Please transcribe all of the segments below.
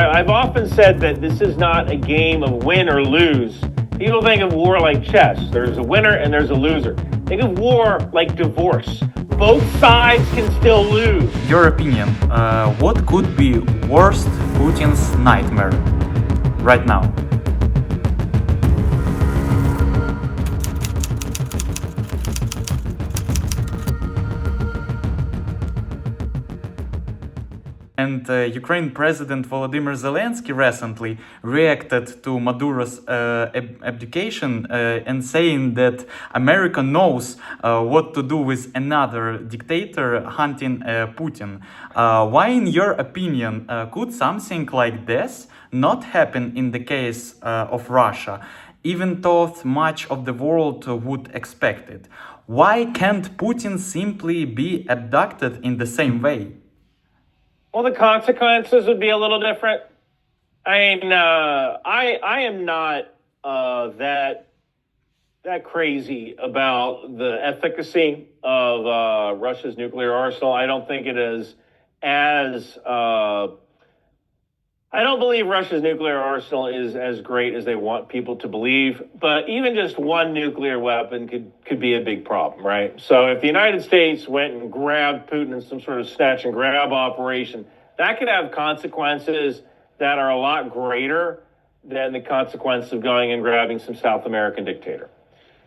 I've often said that this is not a game of win or lose. People think of war like chess. There's a winner and there's a loser. Think of war like divorce. Both sides can still lose. Your opinion, what could be worst Putin's nightmare right now? And Ukraine President Volodymyr Zelensky recently reacted to Maduro's abdication and saying that America knows what to do with another dictator hunting Putin. Why, in your opinion, could something like this not happen in the case of Russia, even though much of the world would expect it? Why can't Putin simply be abducted in the same way? Well, the consequences would be a little different. I mean, I am not that crazy about the efficacy of Russia's nuclear arsenal. I don't think it is as I don't believe Russia's nuclear arsenal is as great as they want people to believe, but even just one nuclear weapon could be a big problem, right? So if the United States went and grabbed Putin in some sort of snatch and grab operation, that could have consequences that are a lot greater than the consequence of going and grabbing some South American dictator.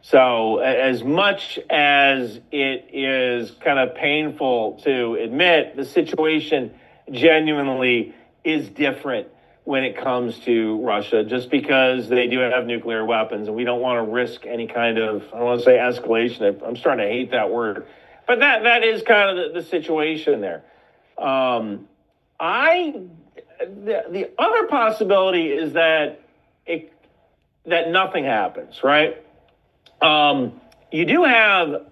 So as much as it is kind of painful to admit, the situation genuinely is different when it comes to Russia, just because they do have nuclear weapons, and we don't want to risk any kind of, I don't want to say escalation. I'm starting to hate that word, but that is kind of the situation there. The other possibility is that that nothing happens, right? You do have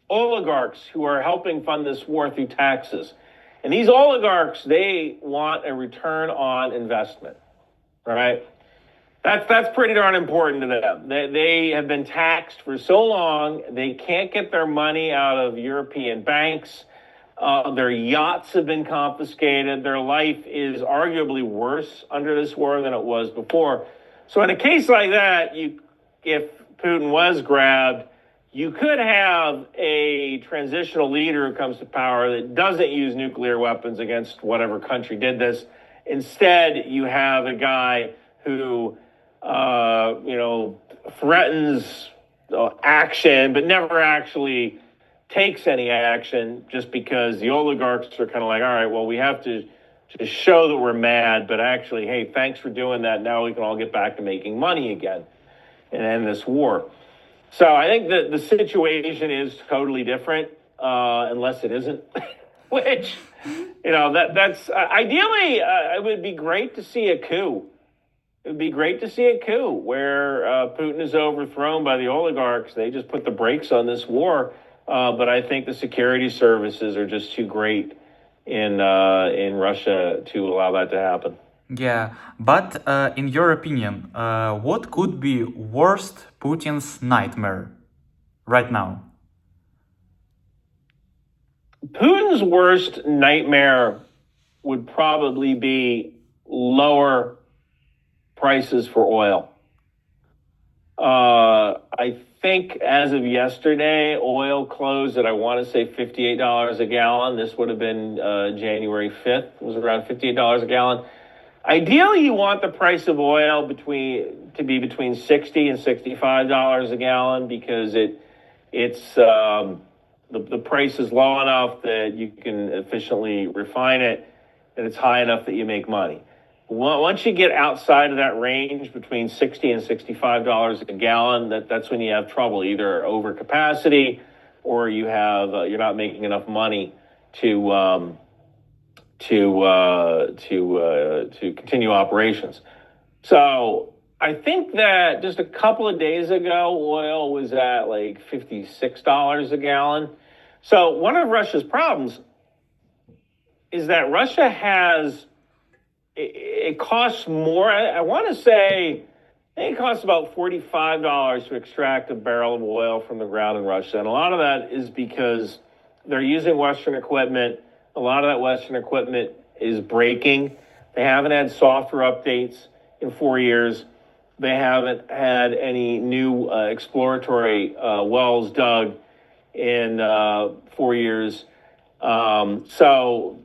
oligarchs who are helping fund this war through taxes. And these oligarchs, they want a return on investment, right? That's pretty darn important to them. They have been taxed for so long, they can't get their money out of European banks. Their yachts have been confiscated. Their life is arguably worse under this war than it was before. So in a case like that, if Putin was grabbed, you could have a transitional leader who comes to power that doesn't use nuclear weapons against whatever country did this. Instead, you have a guy who, threatens action, but never actually takes any action, just because the oligarchs are kind of like, all right, well, we have to show that we're mad, but actually, hey, thanks for doing that. Now we can all get back to making money again and end this war. So I think that the situation is totally different, unless it isn't, which, that's ideally, it would be great to see a coup. It would be great to see a coup where Putin is overthrown by the oligarchs. They just put the brakes on this war. But I think the security services are just too great in Russia to allow that to happen. Yeah, but in your opinion, what could be worst Putin's nightmare right now? Putin's worst nightmare would probably be lower prices for oil. I think as of yesterday, oil closed at, I want to say, $58 a gallon. This would have been January 5th. It was around $58 a gallon. Ideally, you want the price of oil to be between $60 and $65 a gallon, because the price is low enough that you can efficiently refine it, and it's high enough that you make money. Once you get outside of that range between $60 and $65 a gallon, that's when you have trouble, either overcapacity or you're not making enough money to continue operations. So I think that just a couple of days ago, oil was at like $56 a gallon. So one of Russia's problems is that Russia it costs more. I want to say, I think it costs about $45 to extract a barrel of oil from the ground in Russia. And a lot of that is because they're using Western equipment. A lot of that Western equipment is breaking. They haven't had software updates in 4 years. They haven't had any new exploratory wells dug in 4 years. So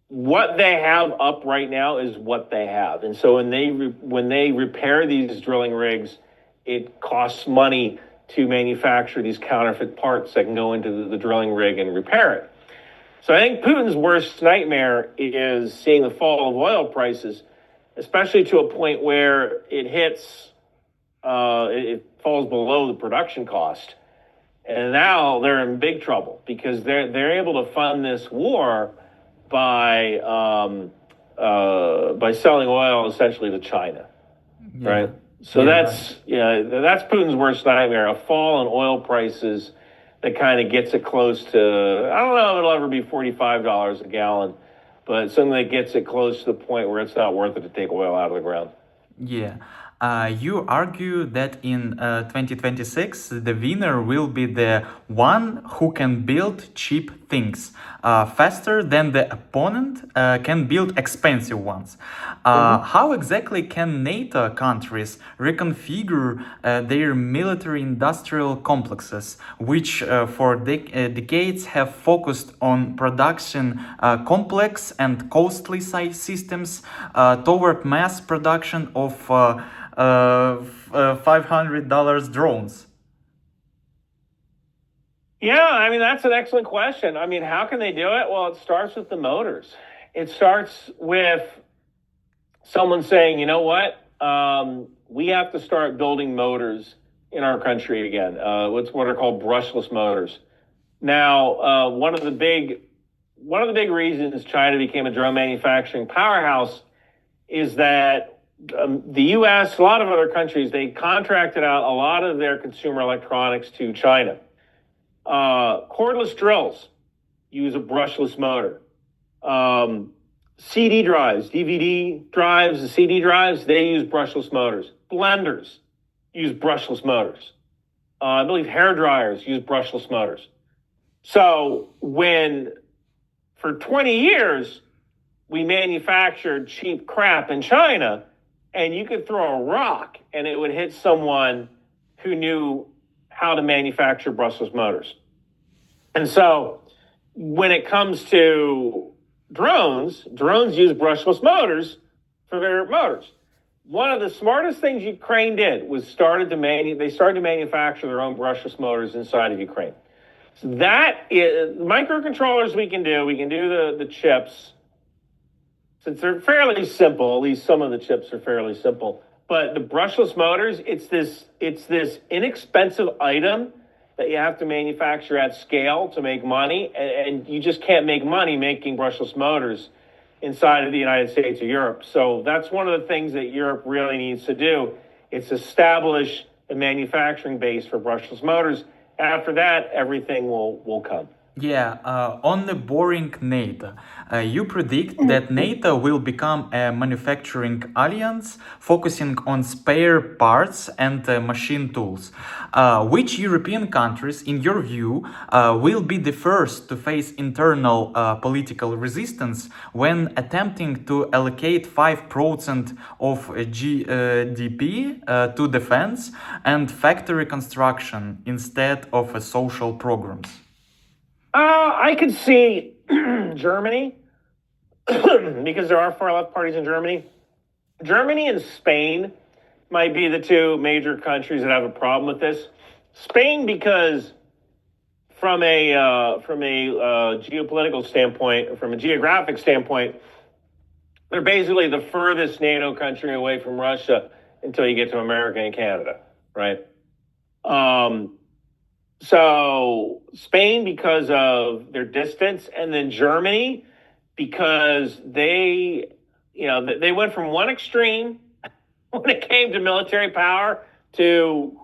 what they have up right now is what they have. And so when they repair these drilling rigs, it costs money to manufacture these counterfeit parts that can go into the drilling rig and repair it. So I think Putin's worst nightmare is seeing the fall of oil prices, especially to a point where it hits, it falls below the production cost. And now they're in big trouble because they're able to fund this war by selling oil essentially to China, right? So that's Putin's worst nightmare: a fall in oil prices that kind of gets it close to, I don't know if it'll ever be $45 a gallon, but something that gets it close to the point where it's not worth it to take oil out of the ground. Yeah. You argue that in 2026, the winner will be the one who can build cheap things faster than the opponent can build expensive ones. How exactly can NATO countries reconfigure their military-industrial complexes, which for decades have focused on production complex and costly systems toward mass production of $500 drones? Yeah, I mean, that's an excellent question. I mean, how can they do it? Well, it starts with the motors. It starts with someone saying, you know what? We have to start building motors in our country again. What are called brushless motors. Now, one of the big reasons China became a drone manufacturing powerhouse is that the U.S., a lot of other countries, they contracted out a lot of their consumer electronics to China. Cordless drills use a brushless motor. CD drives, DVD drives, the CD drives, they use brushless motors. Blenders use brushless motors. I believe hair dryers use brushless motors. So for 20 years, we manufactured cheap crap in China, and you could throw a rock and it would hit someone who knew how to manufacture brushless motors. And so when it comes to drones use brushless motors for their motors. One of the smartest things Ukraine did was they started to manufacture their own brushless motors inside of Ukraine. So that is microcontrollers we can do the chips. Since they're fairly simple, at least some of the chips are fairly simple. But the brushless motors, it's this inexpensive item that you have to manufacture at scale to make money, and you just can't make money making brushless motors inside of the United States or Europe. So that's one of the things that Europe really needs to do. It's establish a manufacturing base for brushless motors. After that, everything will come. Yeah, on the boring NATO, you predict that NATO will become a manufacturing alliance focusing on spare parts and machine tools. Which European countries, in your view, will be the first to face internal political resistance when attempting to allocate 5% of GDP to defense and factory construction instead of social programs? I could see Germany, because there are far left parties in Germany. Germany and Spain might be the two major countries that have a problem with this. Spain, because from a geopolitical standpoint, from a geographic standpoint, they're basically the furthest NATO country away from Russia until you get to America and Canada, right? So Spain, because of their distance, and then Germany, because they went from one extreme when it came to military power to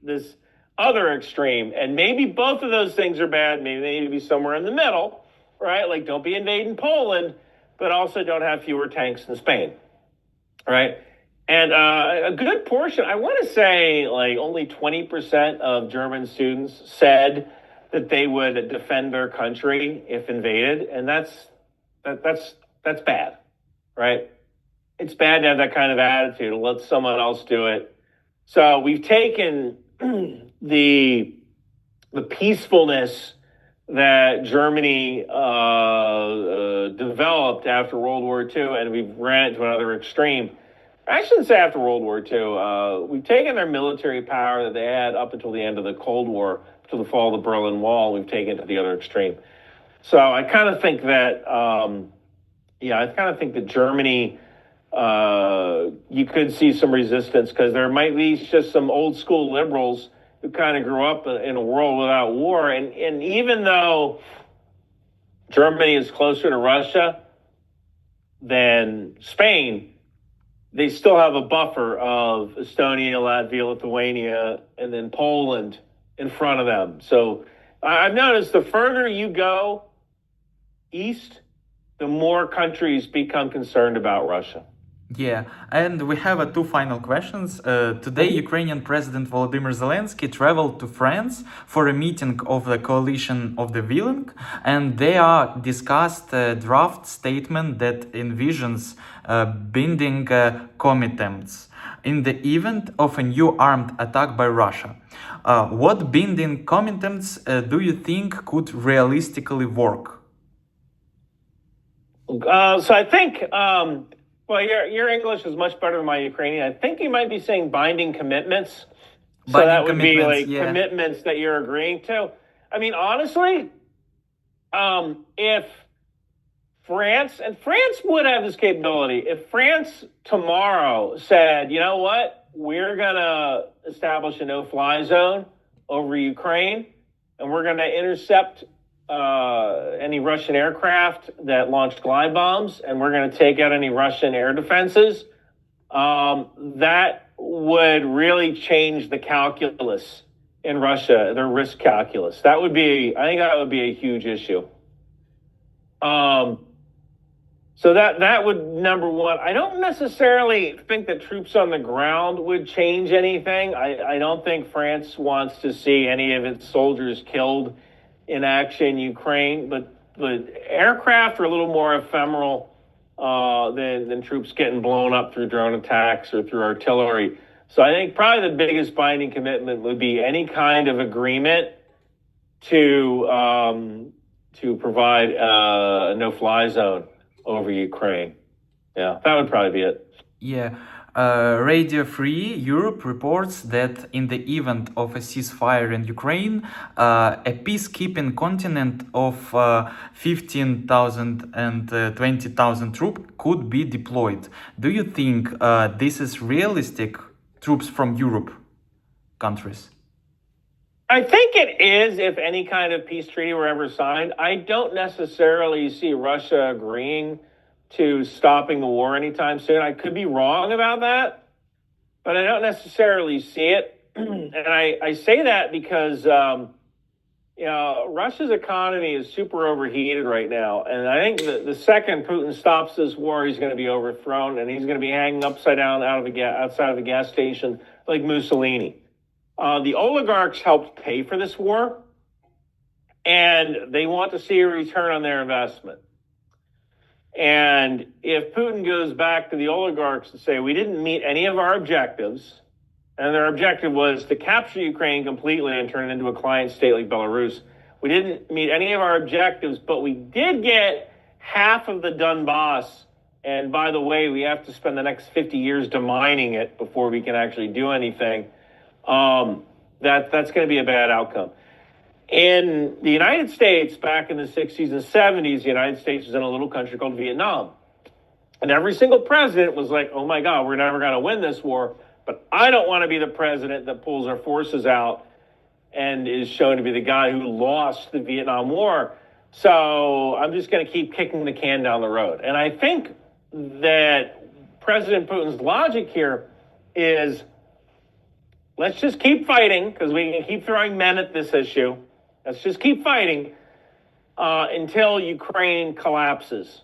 this other extreme. And maybe both of those things are bad. Maybe they need to be somewhere in the middle, right? Like, don't be invading Poland, but also don't have fewer tanks than Spain, right? And a good portion, I want to say like only 20% of German students said that they would defend their country if invaded. And that's bad, right? It's bad to have that kind of attitude and let someone else do it. So we've taken the peacefulness that Germany developed after World War II, and we've ran it to another extreme. I shouldn't say after World War II. We've taken their military power that they had up until the end of the Cold War, to the fall of the Berlin Wall. We've taken it to the other extreme. So I kind of think that, Germany, you could see some resistance, because there might be just some old school liberals who kind of grew up in a world without war. And even though Germany is closer to Russia than Spain, they still have a buffer of Estonia, Latvia, Lithuania, and then Poland in front of them. So I've noticed the further you go east, the more countries become concerned about Russia. Yeah, and we have two final questions. Today, Ukrainian President Volodymyr Zelensky traveled to France for a meeting of the coalition of the willing, and they are discussed a draft statement that envisions binding commitments in the event of a new armed attack by Russia. What binding commitments do you think could realistically work? So I think, well, your English is much better than my Ukrainian. I think you might be saying binding commitments. So Binding that would be commitments, like yeah. commitments that you're agreeing to. I mean, honestly, if France would have this capability. If France tomorrow said, you know what, we're going to establish a no-fly zone over Ukraine, and we're going to intercept any Russian aircraft that launched glide bombs, and we're going to take out any Russian air defenses, that would really change the calculus in Russia, their risk calculus. I think that would be a huge issue. So that would, number one. I don't necessarily think that troops on the ground would change anything. I don't think France wants to see any of its soldiers killed in action in Ukraine, but aircraft are a little more ephemeral than troops getting blown up through drone attacks or through artillery. So I think probably the biggest binding commitment would be any kind of agreement to provide a no-fly zone over Ukraine. Yeah, that would probably be it. Yeah. Radio Free Europe reports that in the event of a ceasefire in Ukraine, a peacekeeping contingent of 15,000 and 20,000 troops could be deployed. Do you think this is realistic, troops from Europe countries? I think it is if any kind of peace treaty were ever signed. I don't necessarily see Russia agreeing to stopping the war anytime soon. I could be wrong about that, but I don't necessarily see it. And I say that because Russia's economy is super overheated right now, and I think the second Putin stops this war, he's going to be overthrown, and he's going to be hanging upside down outside of a gas station like Mussolini. The oligarchs helped pay for this war, and they want to see a return on their investment. And if Putin goes back to the oligarchs and say, we didn't meet any of our objectives, and their objective was to capture Ukraine completely and turn it into a client state like Belarus, we didn't meet any of our objectives, but we did get half of the Donbass. And by the way, we have to spend the next 50 years demining it before we can actually do anything. That's going to be a bad outcome. In the United States, back in the 60s and 70s, the United States was in a little country called Vietnam. And every single president was like, oh my God, we're never going to win this war. But I don't want to be the president that pulls our forces out and is shown to be the guy who lost the Vietnam War. So I'm just going to keep kicking the can down the road. And I think that President Putin's logic here is, let's just keep fighting, because we can keep throwing men at this issue. Let's just keep fighting until Ukraine collapses.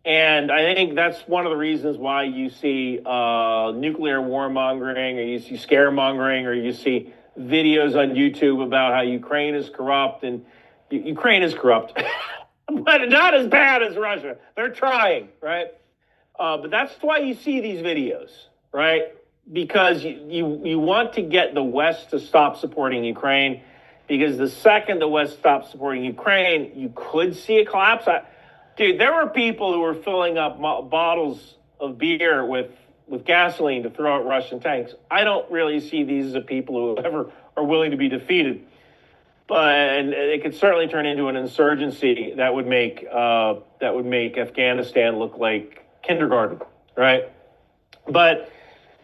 And I think that's one of the reasons why you see nuclear warmongering, or you see scaremongering, or you see videos on YouTube about how Ukraine is corrupt. And Ukraine is corrupt, but not as bad as Russia. They're trying, right? But that's why you see these videos, right? Because you want to get the West to stop supporting Ukraine, because the second the West stops supporting Ukraine, you could see a collapse. Dude, there were people who were filling up bottles of beer with gasoline to throw at Russian tanks. I don't really see these as people who ever are willing to be defeated. And it could certainly turn into an insurgency that would make Afghanistan look like kindergarten, right? But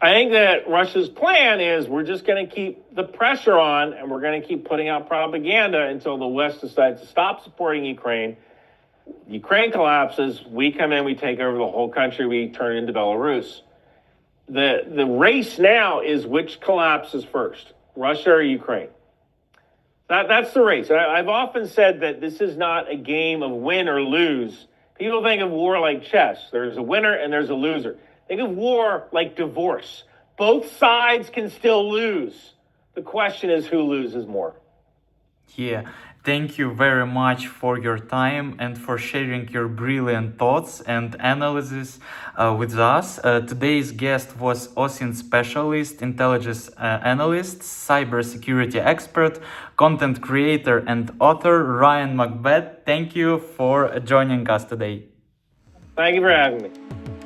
I think that Russia's plan is we're just going to keep the pressure on, and we're going to keep putting out propaganda until the West decides to stop supporting Ukraine. Ukraine collapses, we come in, we take over the whole country, we turn it into Belarus. The race now is which collapses first, Russia or Ukraine? That's the race. I've often said that this is not a game of win or lose. People think of war like chess. There's a winner and there's a loser. Think of war like divorce. Both sides can still lose. The question is who loses more. Yeah, thank you very much for your time and for sharing your brilliant thoughts and analysis with us. Today's guest was OSINT specialist, intelligence analyst, cybersecurity expert, content creator, and author Ryan McBeth. Thank you for joining us today. Thank you for having me.